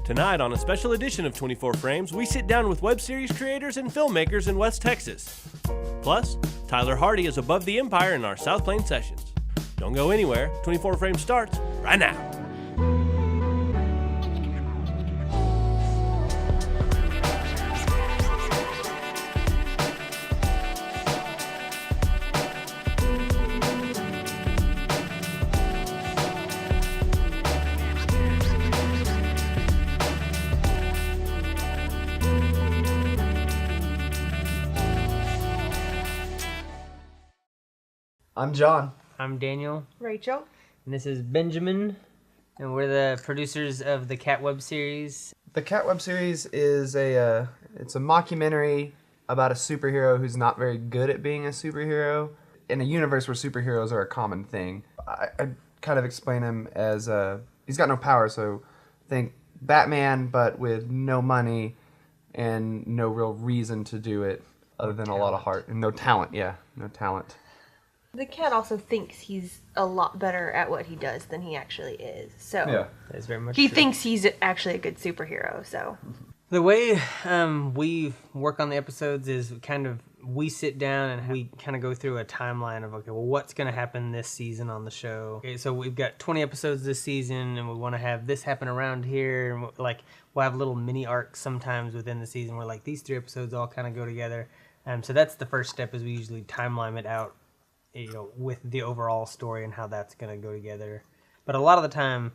Tonight, on a special edition of 24 Frames, we sit down with web series creators and filmmakers in West Texas. Plus, Tyler Hardy is above the Empire in our South Plains sessions. Don't go anywhere. 24 Frames starts right now. I'm John. I'm Daniel. Rachel. And this is Benjamin. And we're the producers of the Cat Webseries. The Cat Webseries is it's a mockumentary about a superhero who's not very good at being a superhero in a universe where superheroes are a common thing. I kind of explain him as he's got no power, so think Batman, but with no money and no real reason to do it other than a lot of heart and no talent. Yeah, no talent. The cat also thinks he's a lot better at what he does than he actually is. So Yeah, that's very much he true. thinks he's actually a good superhero. So The way we work on the episodes is we sit down and we kind of go through a timeline of, okay, well, what's going to happen this season on the show? Okay, so we've got 20 episodes this season, and we want to have this happen around here. And we'll have little mini arcs sometimes within the season where these 3 episodes all kind of go together. So that's the first step, is we usually timeline it out, with the overall story and how that's going to go together. But a lot of the time,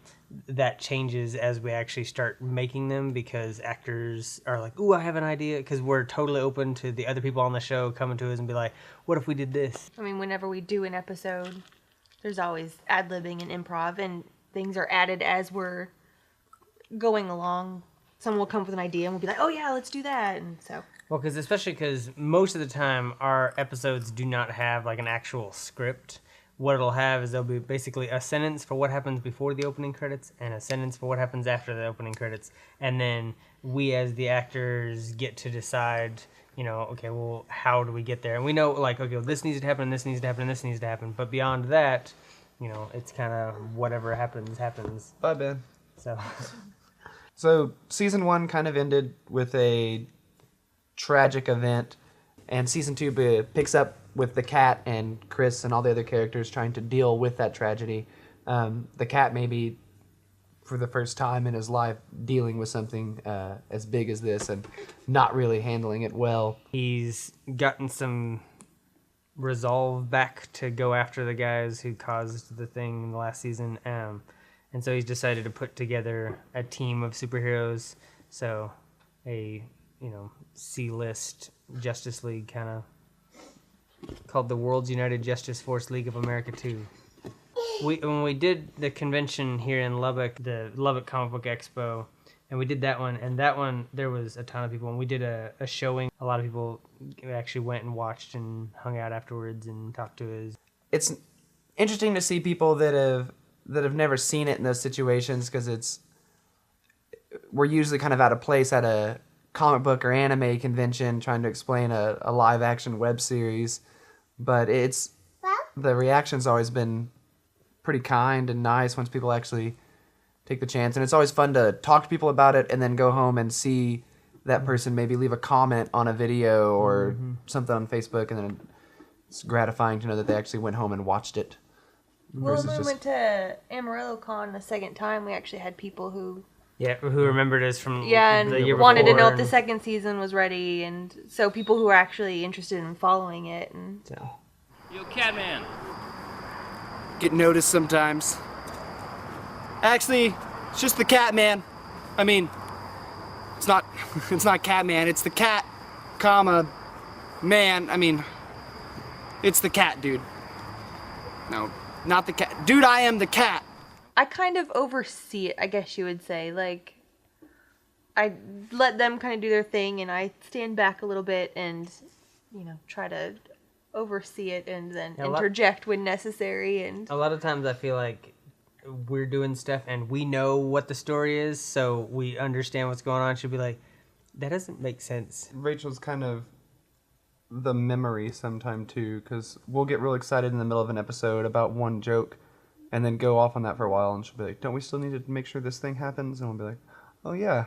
that changes as we actually start making them, because actors are like, ooh, I have an idea, because we're totally open to the other people on the show coming to us and be like, what if we did this? I mean, whenever we do an episode, there's always ad-libbing and improv, and things are added as we're going along. Someone will come up with an idea and we'll be like, oh yeah, let's do that. And so... Well, especially because most of the time our episodes do not have an actual script. What it'll have is there'll be basically a sentence for what happens before the opening credits and a sentence for what happens after the opening credits. And then we as the actors get to decide, okay, well, how do we get there? And we know, okay, well, this needs to happen, and this needs to happen, and this needs to happen. But beyond that, it's kind of whatever happens. Bye, Ben. So season 1 kind of ended with a tragic event, and season 2 picks up with the cat and Chris and all the other characters trying to deal with that tragedy. The cat maybe for the first time in his life dealing with something as big as this and not really handling it well. he's gotten some resolve back to go after the guys who caused the thing in the last season. And so he's decided to put together a team of superheroes. So a, C-list Justice League, kind of called the World's United Justice Force League of America 2. When we did the convention here in Lubbock, the Lubbock Comic Book Expo, and we did that one, and that one, there was a ton of people, and we did a showing. A lot of people actually went and watched and hung out afterwards and talked to us. It's interesting to see people that have never seen it in those situations, because we're usually kind of out of place at a comic book or anime convention trying to explain a live action web series, but the reaction's always been pretty kind and nice once people actually take the chance, and it's always fun to talk to people about it and then go home and see that person maybe leave a comment on a video or something on Facebook, and then it's gratifying to know that they actually went home and watched it. Well, when we went to Amarillo Con the second time, we actually had people who remembered us from and the year wanted before, to know if the second season was ready, and so people who are actually interested in following it. And Yo, Catman. Get noticed sometimes. Actually, it's just the Catman. I mean, it's not Catman, it's the cat, man. I mean, it's the cat, dude. No, not the cat. Dude, I am the cat. I kind of oversee it, I guess you would say. I let them kind of do their thing, and I stand back a little bit and, try to oversee it and then interject when necessary. And a lot of times I feel like we're doing stuff and we know what the story is, so we understand what's going on. She'll be like, that doesn't make sense. Rachel's kind of the memory sometime too, because we'll get real excited in the middle of an episode about one joke and then go off on that for a while, and she'll be like, don't we still need to make sure this thing happens? And we'll be like, Oh yeah,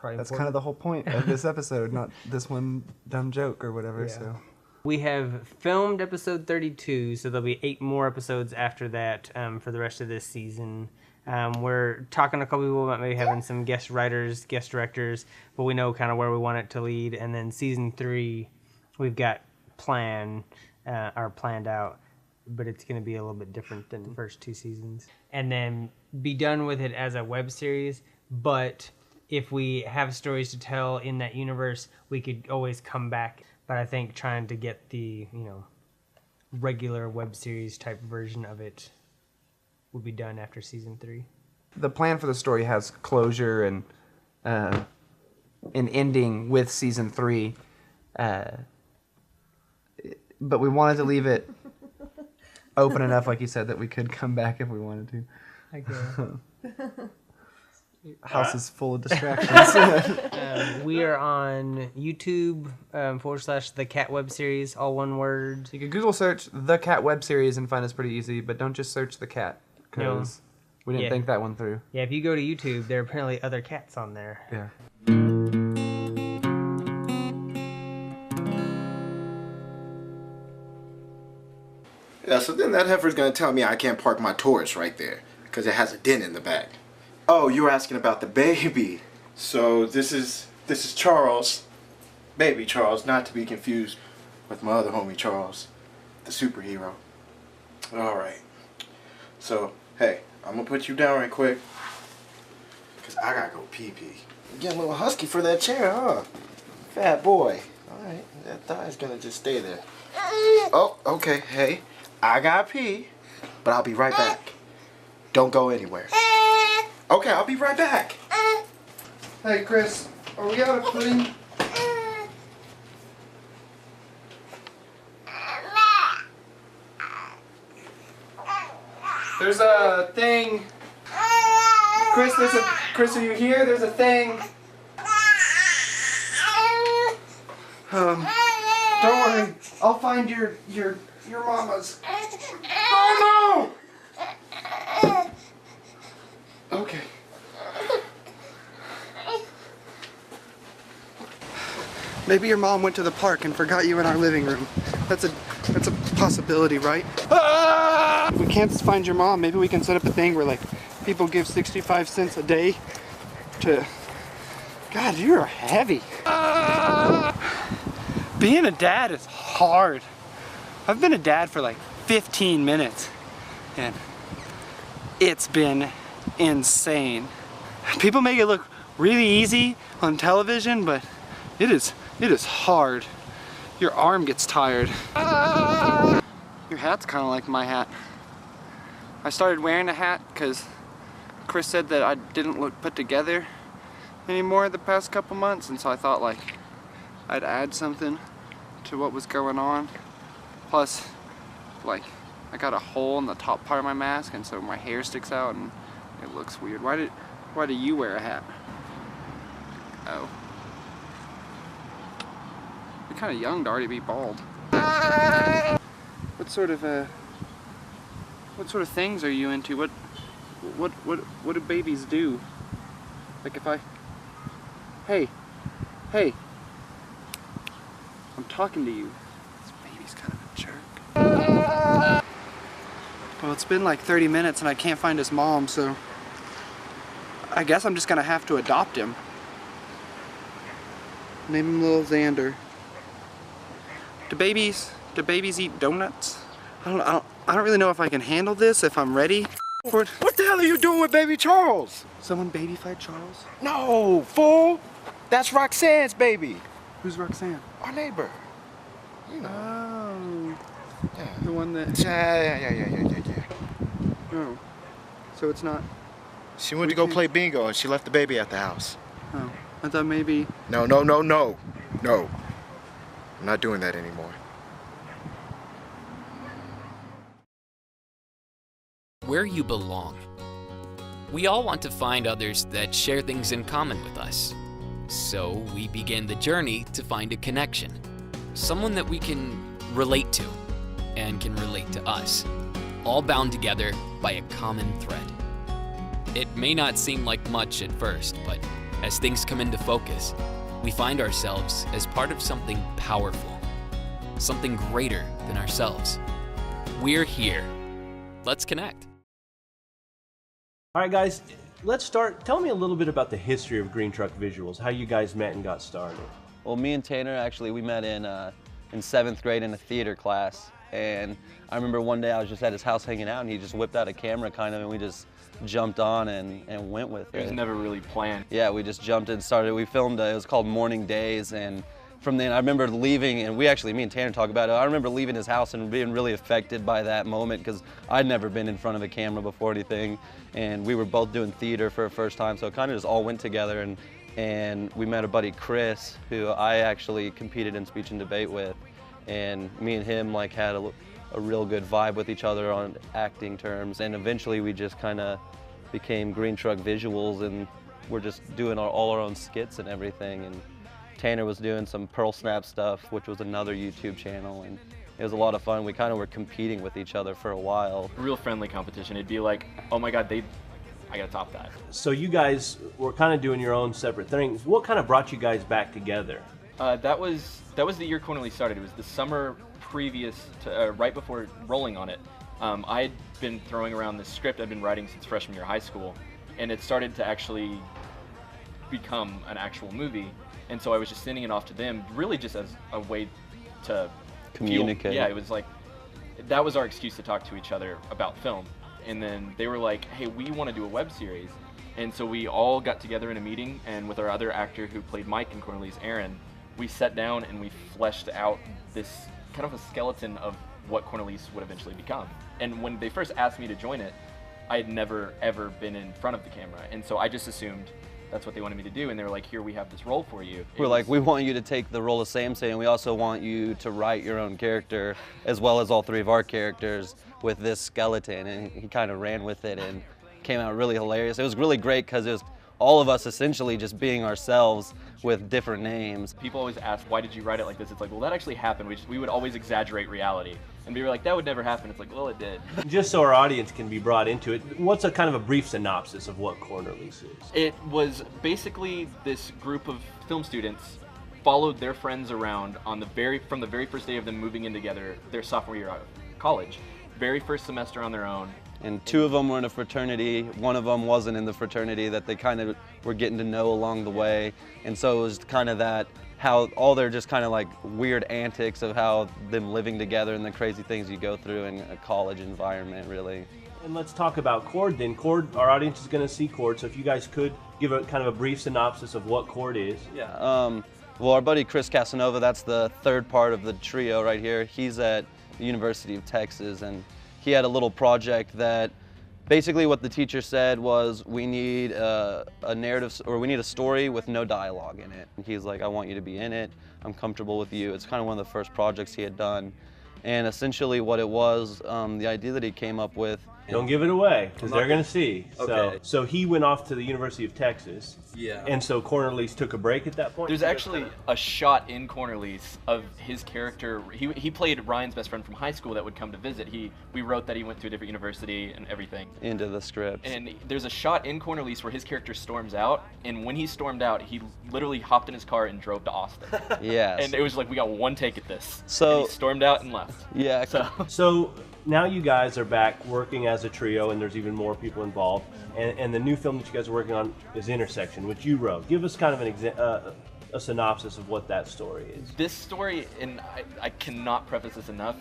Probably that's important. kind of the whole point of this episode, not this one dumb joke or whatever. Yeah. So We have filmed episode 32, so there'll be 8 more episodes after that for the rest of this season. We're talking to a couple people about maybe having some guest writers, guest directors, but we know kind of where we want it to lead. And then season 3, we've got planned out, but it's going to be a little bit different than the first 2 seasons. And then be done with it as a web series, but if we have stories to tell in that universe, we could always come back. But I think trying to get the, regular web series type version of it will be done after season 3. the plan for the story has closure and an ending with season 3, but we wanted to leave it open enough, like you said, that we could come back if we wanted to. House is full of distractions. We are on YouTube / the Cat Webseries, all one word. You can Google search the Cat Webseries and find us pretty easy, but don't just search the cat, because we didn't Yeah. think that one through. Yeah, if you go to YouTube, there are apparently other cats on there. Yeah. Yeah, so then that heifer's gonna tell me I can't park my Taurus right there because it has a dent in the back. Oh, you were asking about the baby. So this is Charles, baby Charles, not to be confused with my other homie Charles, the superhero. All right. So hey, I'm gonna put you down right quick because I gotta go pee pee. Getting a little husky for that chair, huh? Fat boy. All right, that thigh's gonna just stay there. Oh, okay. Hey, I gotta pee, but I'll be right back. Don't go anywhere. Okay, I'll be right back. Hey, Chris, are we out of pudding? There's a thing. Chris, Chris, are you here? There's a thing. Don't worry. I'll find your mama's. Oh no! Okay. Maybe your mom went to the park and forgot you in our living room. That's a possibility, right? Ah! We can't find your mom. Maybe we can set up a thing where like people give 65 cents a day to. God, you're heavy. Ah! Being a dad is hard. I've been a dad for like 15 minutes and it's been insane. People make it look really easy on television, but it is hard. Your arm gets tired. Your hat's kind of like my hat. I started wearing a hat because Chris said that I didn't look put together anymore the past couple months, and so I thought like I'd add something to what was going on. Plus, like, I got a hole in the top part of my mask, and so my hair sticks out and it looks weird. Why do you wear a hat? Oh. You're kind of young to already be bald. What sort of things are you into? What do babies do? Like if I... Hey. I'm talking to you. This baby's kind of a jerk. Well, it's been like 30 minutes and I can't find his mom, so I guess I'm just gonna have to adopt him. Name him Little Xander. Do babies eat donuts? I don't really know if I can handle this, if I'm ready for it. What the hell are you doing with baby Charles? Someone babyfied Charles? No, fool. That's Roxanne's baby. Who's Roxanne? Our neighbor. You know. Oh. Yeah. The one that... Yeah. Oh. So it's not... She went to go play bingo and she left the baby at the house. Oh. I thought maybe... No. I'm not doing that anymore. Where you belong. We all want to find others that share things in common with us. So we begin the journey to find a connection. Someone that we can relate to and can relate to us. All bound together by a common thread. It may not seem like much at first, but as things come into focus, we find ourselves as part of something powerful, something greater than ourselves. We're here. Let's connect. All right, guys, let's start. Tell me a little bit about the history of Green Truck Visuals, how you guys met and got started. Well, me and Tanner, actually, we met in 7th grade in a theater class. And I remember one day I was just at his house hanging out, and he just whipped out a camera kind of, and we just jumped on and went with it. It was never really planned. Yeah, we just jumped and started. We filmed, it was called Morning Days, and from then I remember leaving, and me and Tanner talk about it, I remember leaving his house and being really affected by that moment because I'd never been in front of a camera before anything, and we were both doing theater for the first time, so it kind of just all went together, and we met a buddy, Chris, who I actually competed in speech and debate with, and me and him like had a real good vibe with each other on acting terms, and eventually we just kind of became Green Truck Visuals, and we're just doing all our own skits and everything. And Tanner was doing some Pearl Snap stuff, which was another YouTube channel, and it was a lot of fun. We kind of were competing with each other for a while. Real friendly competition. It'd be like, oh my God, I gotta top that. So you guys were kind of doing your own separate things. What kind of brought you guys back together? That was the year Corner Lease started. It was the summer previous to, right before rolling on it. I had been throwing around this script I'd been writing since freshman year of high school, and it started to actually become an actual movie. And so I was just sending it off to them, really just as a way to Communicate. Yeah, it was like, that was our excuse to talk to each other about film. And then they were like, hey, we want to do a web series. And so we all got together in a meeting, and with our other actor who played Mike in Corner Lease, Aaron, we sat down and we fleshed out this kind of a skeleton of what Corner Lease would eventually become. And when they first asked me to join it, I had never ever been in front of the camera, and so I just assumed that's what they wanted me to do, and they were like, here, we have this role for you. We're like, we want you to take the role of Samson, and we also want you to write your own character, as well as all three of our characters, with this skeleton. And he kind of ran with it and came out really hilarious. It was really great because it was all of us essentially just being ourselves with different names. People always ask, why did you write it like this? It's like, well, that actually happened. We would always exaggerate reality. And we were like, that would never happen. It's like, well, it did. Just so our audience can be brought into it, what's a kind of a brief synopsis of what Corner Lease is? It was basically this group of film students followed their friends around on from the very first day of them moving in together, their sophomore year out of college. Very first semester on their own. And two of them were in a fraternity. One of them wasn't in the fraternity that they kind of were getting to know along the way. And so it was kind of that, how all their just kind of like weird antics of how them living together and the crazy things you go through in a college environment, really. And let's talk about Cord then. Cord, our audience is going to see Cord, so if you guys could give a kind of a brief synopsis of what Cord is. Yeah. Well, our buddy Chris Casanova, that's the third part of the trio right here. He's at the University of Texas, and he had a little project that basically what the teacher said was, we need a narrative, or we need a story with no dialogue in it. And he's like, I want you to be in it. I'm comfortable with you. It's kind of one of the first projects he had done. And essentially what it was, the idea that he came up with. Don't give it away, because they're going to see. Okay. So he went off to the University of Texas. Yeah. And so Corner Lease took a break at that point? There's actually a shot in Corner Lease of his character. He played Ryan's best friend from high school that would come to visit. We wrote that he went to a different university and everything. Into the script. And there's a shot in Corner Lease where his character storms out, and when he stormed out, he literally hopped in his car and drove to Austin. Yeah. And it was like, we got one take at this. So and he stormed out and left. Yeah. So now you guys are back working as a trio, and there's even more people involved. And the new film that you guys are working on is Intersection, which you wrote. Give us kind of a synopsis of what that story is. This story, and I cannot preface this enough,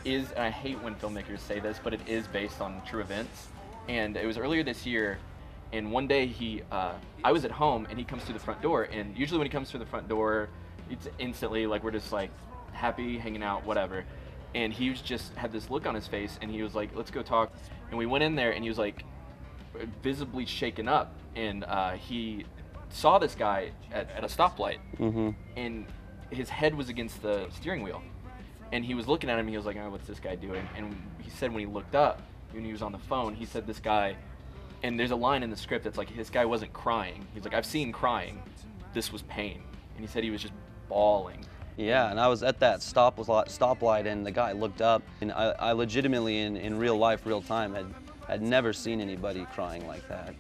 and I hate when filmmakers say this, but it is based on true events. And it was earlier this year, and one day I was at home, and he comes through the front door, and usually when he comes through the front door, it's instantly like we're just like happy, hanging out, whatever. And he was just had this look on his face, and he was like, let's go talk. And we went in there, and he was like visibly shaken up, and he saw this guy at a stoplight, and his head was against the steering wheel, and he was looking at him. He was like, oh, what's this guy doing? And he said when he looked up, when he was on the phone, he said this guy, and there's a line in the script that's like, this guy wasn't crying. He's like, I've seen crying, this was pain. And he said he was just bawling. Yeah, and I was at that stoplight, and the guy looked up, and I legitimately, in real life, real time, had never seen anybody crying like that.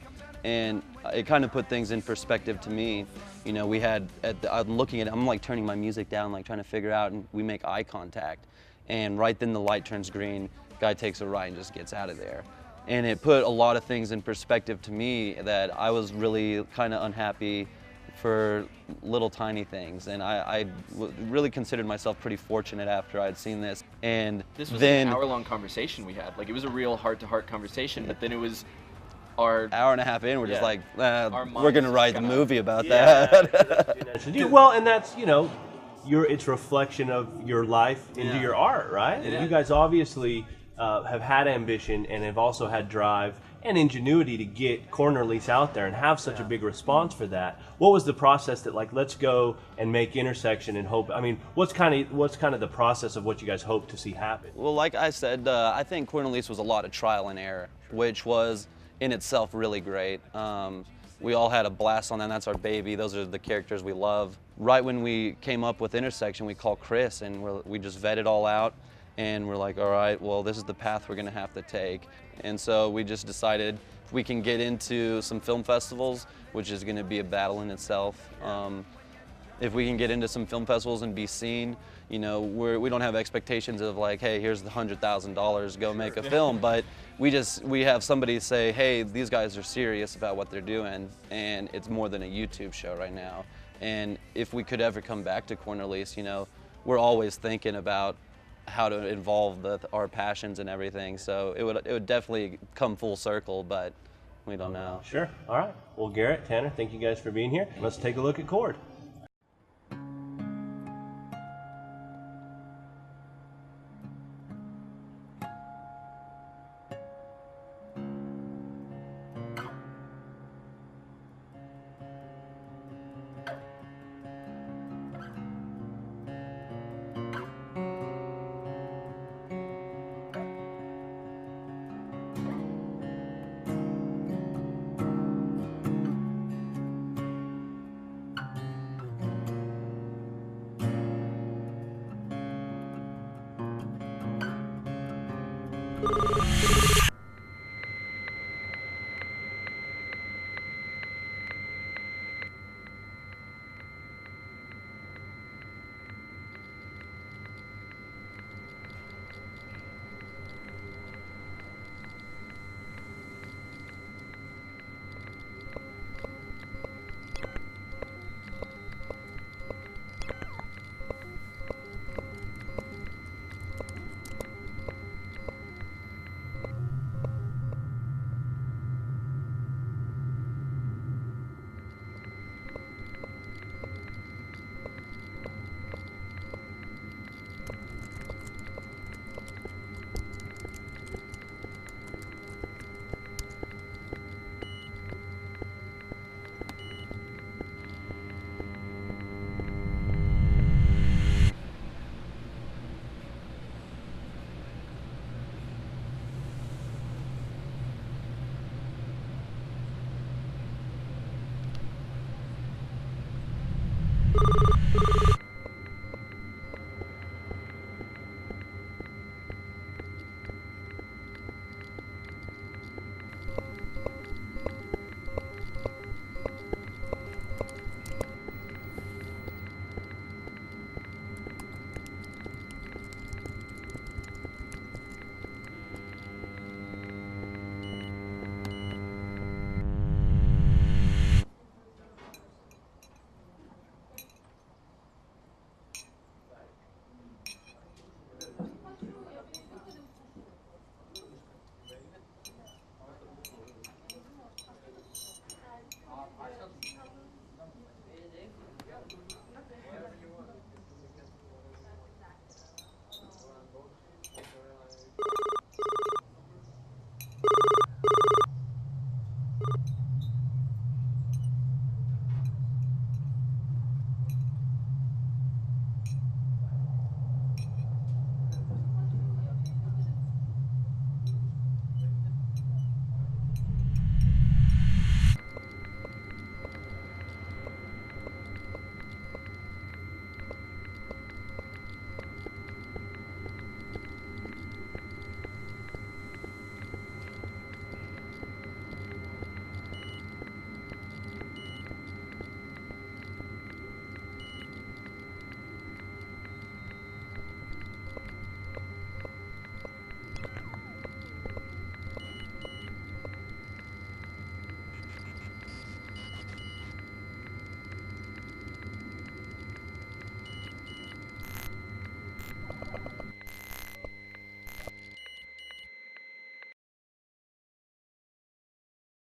And it kind of put things in perspective to me. You know, we had, I'm looking at it, I'm like turning my music down, like trying to figure out, and we make eye contact. And right then the light turns green, guy takes a right and just gets out of there. And it put a lot of things in perspective to me that I was really kind of unhappy for little tiny things. And I really considered myself pretty fortunate after I'd seen this. And This was then, an hour-long conversation we had. Like, it was a real heart-to-heart conversation, but then it was our hour and a half in, we're just Yeah. like, Our we're gonna minds write the kinda- movie about that. Well, and that's, you know, it's reflection of your life into Yeah. your art, right? And Yeah. you guys obviously have had ambition and have also had drive and ingenuity to get Corner Lease out there and have such a big response for that. What was the process that, like, let's go and make Intersection and hope? I mean, what's kind of the process of what you guys hope to see happen? Well, like I said, I think Corner Lease was a lot of trial and error, which was in itself really great. We all had a blast on that. That's our baby. Those are the characters we love. Right when we came up with Intersection, we called Chris and we just vetted all out. And we're like, all right, well, this is the path we're gonna have to take. And so we just decided if we can get into some film festivals, which is gonna be a battle in itself. If we can get into some film festivals and be seen, you know, we don't have expectations of like, hey, here's the $100,000, go make a film. But we have somebody say, hey, these guys are serious about what they're doing, and it's more than a YouTube show right now. And if we could ever come back to Corner Lease, you know, we're always thinking about how to involve our passions and everything. So it would definitely come full circle, but we don't know. Sure. All right. Well, Garrett, Tanner, thank you guys for being here. Let's take a look at Cord.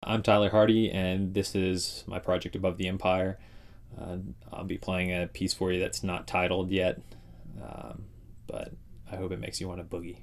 I'm Tyler Hardy, and this is my project Above the Empire. I'll be playing a piece for you that's not titled yet, but I hope it makes you want to boogie.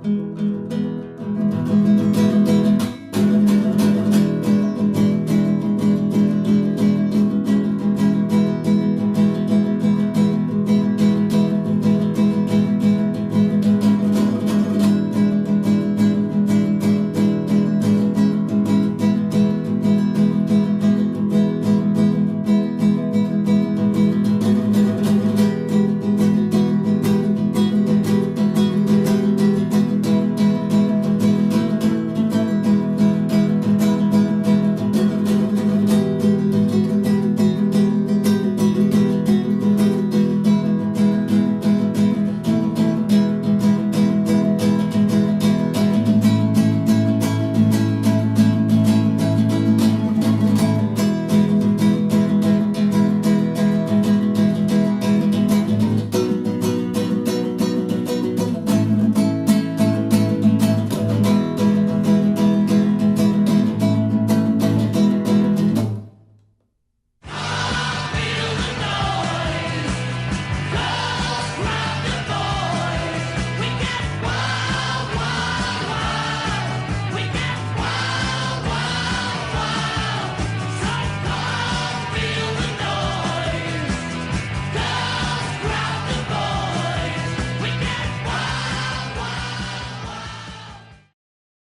Bye.